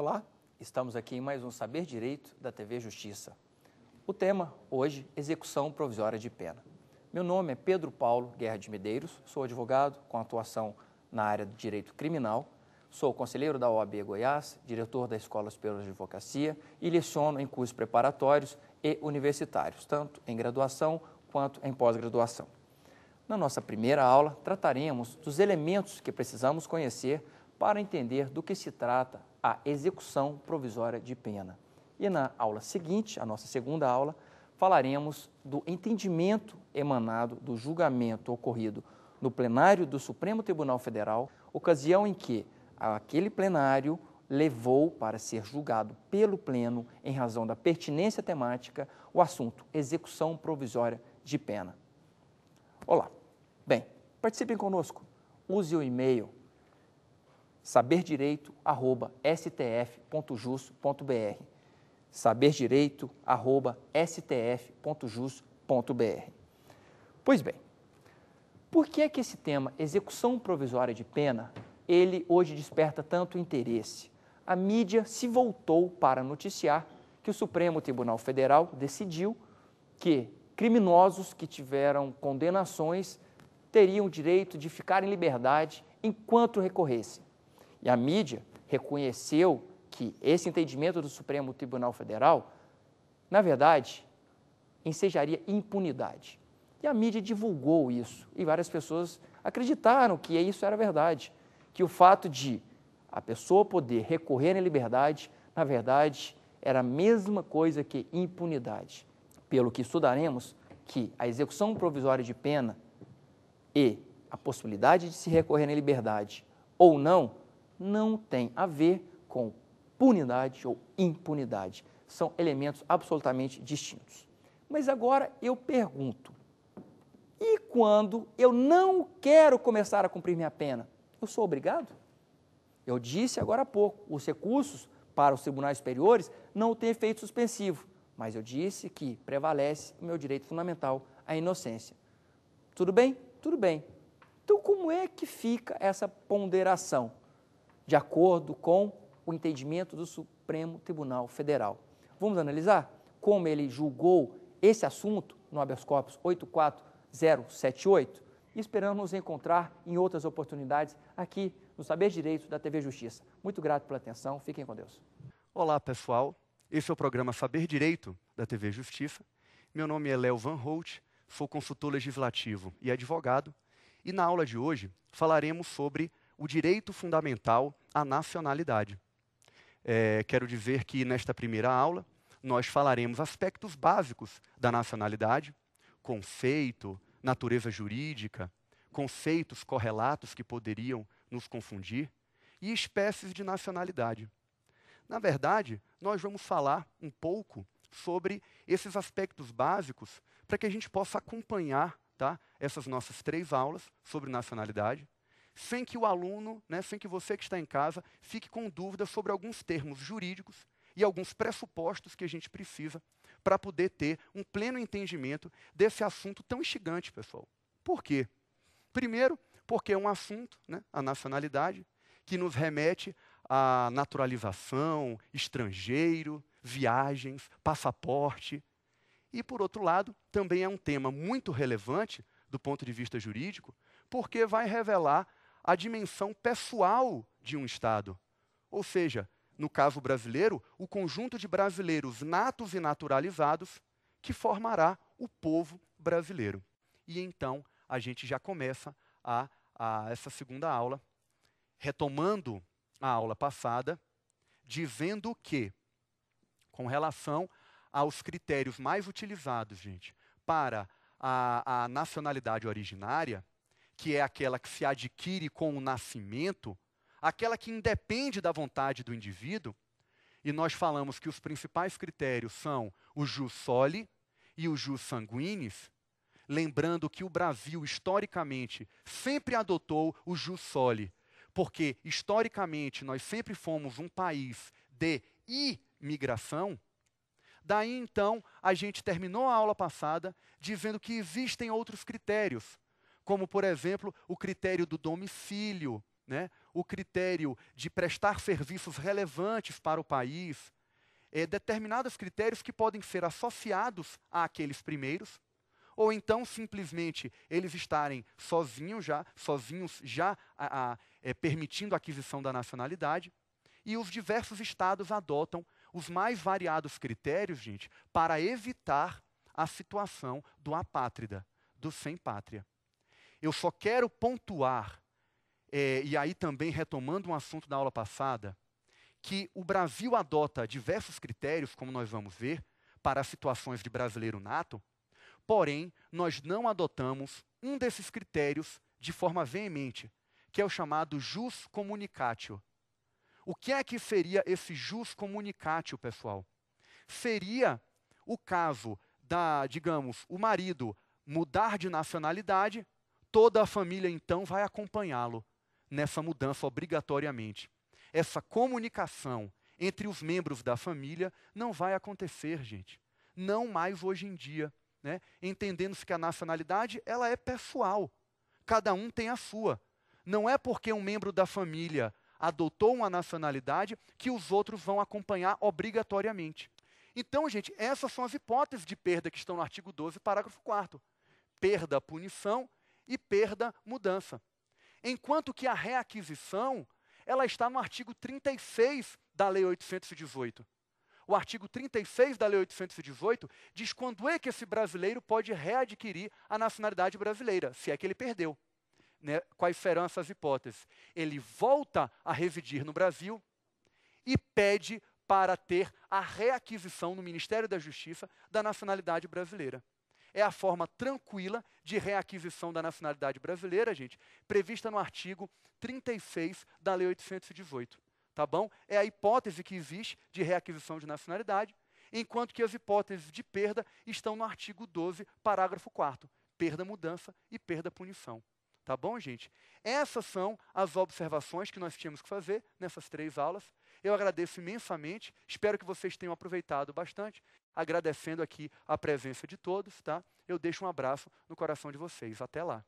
Olá, estamos aqui em mais um Saber Direito da TV Justiça. O tema, hoje, execução provisória de pena. Meu nome é Pedro Paulo Guerra de Medeiros, sou advogado com atuação na área de direito criminal, sou conselheiro da OAB Goiás, diretor da Escola Superior de Advocacia e leciono em cursos preparatórios e universitários, tanto em graduação quanto em pós-graduação. Na nossa primeira aula, trataremos dos elementos que precisamos conhecer para entender do que se trata a execução provisória de pena. E na aula seguinte, a nossa segunda aula, falaremos do entendimento emanado do julgamento ocorrido no plenário do Supremo Tribunal Federal, ocasião em que aquele plenário levou para ser julgado pelo Pleno, em razão da pertinência temática, o assunto execução provisória de pena. Olá, bem, participem conosco, use o e-mail saberdireito@stf.jus.br saberdireito@stf.jus.br. Pois bem, por que é que esse tema, execução provisória de pena, ele hoje desperta tanto interesse? A mídia se voltou para noticiar que o Supremo Tribunal Federal decidiu que criminosos que tiveram condenações teriam o direito de ficar em liberdade enquanto recorressem. E a mídia reconheceu que esse entendimento do Supremo Tribunal Federal, na verdade, ensejaria impunidade. E a mídia divulgou isso, e várias pessoas acreditaram que isso era verdade, que o fato de a pessoa poder recorrer em liberdade, na verdade, era a mesma coisa que impunidade. Pelo que estudaremos que a execução provisória de pena e a possibilidade de se recorrer em liberdade ou não tem a ver com punidade ou impunidade. São elementos absolutamente distintos. Mas agora eu pergunto, e quando eu não quero começar a cumprir minha pena, eu sou obrigado? Eu disse agora há pouco, os recursos para os tribunais superiores não têm efeito suspensivo, mas eu disse que prevalece o meu direito fundamental, a inocência. Tudo bem? Tudo bem. Então, como é que fica essa ponderação? De acordo com o entendimento do Supremo Tribunal Federal. Vamos analisar como ele julgou esse assunto no habeas corpus 84078 e esperamos nos encontrar em outras oportunidades aqui no Saber Direito da TV Justiça. Muito grato pela atenção, fiquem com Deus. Olá, pessoal. Esse é o programa Saber Direito da TV Justiça. Meu nome é Léo Van Holt, sou consultor legislativo e advogado. E na aula de hoje falaremos sobre o direito fundamental à nacionalidade. Quero dizer que nesta primeira aula nós falaremos aspectos básicos da nacionalidade, conceito, natureza jurídica, conceitos correlatos que poderiam nos confundir e espécies de nacionalidade. Na verdade, nós vamos falar um pouco sobre esses aspectos básicos para que a gente possa acompanhar, tá, essas nossas 3 aulas sobre nacionalidade, sem que o aluno, sem que você que está em casa, fique com dúvidas sobre alguns termos jurídicos e alguns pressupostos que a gente precisa para poder ter um pleno entendimento desse assunto tão instigante, pessoal. Por quê? Primeiro, porque é um assunto, a nacionalidade, que nos remete à naturalização, estrangeiro, viagens, passaporte. E, por outro lado, também é um tema muito relevante do ponto de vista jurídico, porque vai revelar a dimensão pessoal de um Estado. Ou seja, no caso brasileiro, o conjunto de brasileiros natos e naturalizados que formará o povo brasileiro. E então, a gente já começa essa segunda aula, retomando a aula passada, dizendo que, com relação aos critérios mais utilizados, gente, para a nacionalidade originária, que é aquela que se adquire com o nascimento, aquela que independe da vontade do indivíduo, e nós falamos que os principais critérios são o jus soli e o jus sanguinis, lembrando que o Brasil, historicamente, sempre adotou o jus soli, porque, historicamente, nós sempre fomos um país de imigração. Daí, então, a gente terminou a aula passada dizendo que existem outros critérios, como, por exemplo, o critério do domicílio, né? O critério de prestar serviços relevantes para o país, determinados critérios que podem ser associados àqueles primeiros, ou então simplesmente eles estarem sozinhos já permitindo a aquisição da nacionalidade, e os diversos estados adotam os mais variados critérios, gente, para evitar a situação do apátrida, do sem pátria. Eu só quero pontuar, e aí também retomando um assunto da aula passada, que o Brasil adota diversos critérios, como nós vamos ver, para situações de brasileiro nato, porém, nós não adotamos um desses critérios de forma veemente, que é o chamado jus communicatio. O que é que seria esse jus communicatio, pessoal? Seria o caso digamos, o marido mudar de nacionalidade, toda a família então vai acompanhá-lo nessa mudança obrigatoriamente. Essa comunicação entre os membros da família não vai acontecer, gente. Não mais hoje em dia, né? Entendendo-se que a nacionalidade ela é pessoal. Cada um tem a sua. Não é porque um membro da família adotou uma nacionalidade que os outros vão acompanhar obrigatoriamente. Então, gente, essas são as hipóteses de perda que estão no artigo 12, parágrafo 4º. Perda, punição e perda, mudança. Enquanto que a reaquisição, ela está no artigo 36 da Lei 818. O artigo 36 da Lei 818 diz quando é que esse brasileiro pode readquirir a nacionalidade brasileira, se é que ele perdeu. Né? Quais serão essas hipóteses? Ele volta a residir no Brasil e pede para ter a reaquisição no Ministério da Justiça da nacionalidade brasileira. É a forma tranquila de reaquisição da nacionalidade brasileira, gente, prevista no artigo 36 da Lei 818. Tá bom? É a hipótese que existe de reaquisição de nacionalidade, enquanto que as hipóteses de perda estão no artigo 12, parágrafo 4º. Perda, mudança e perda, punição. Tá bom, gente? Essas são as observações que nós tínhamos que fazer nessas 3 aulas. Eu agradeço imensamente, espero que vocês tenham aproveitado bastante, agradecendo aqui a presença de todos, tá? Eu deixo um abraço no coração de vocês. Até lá.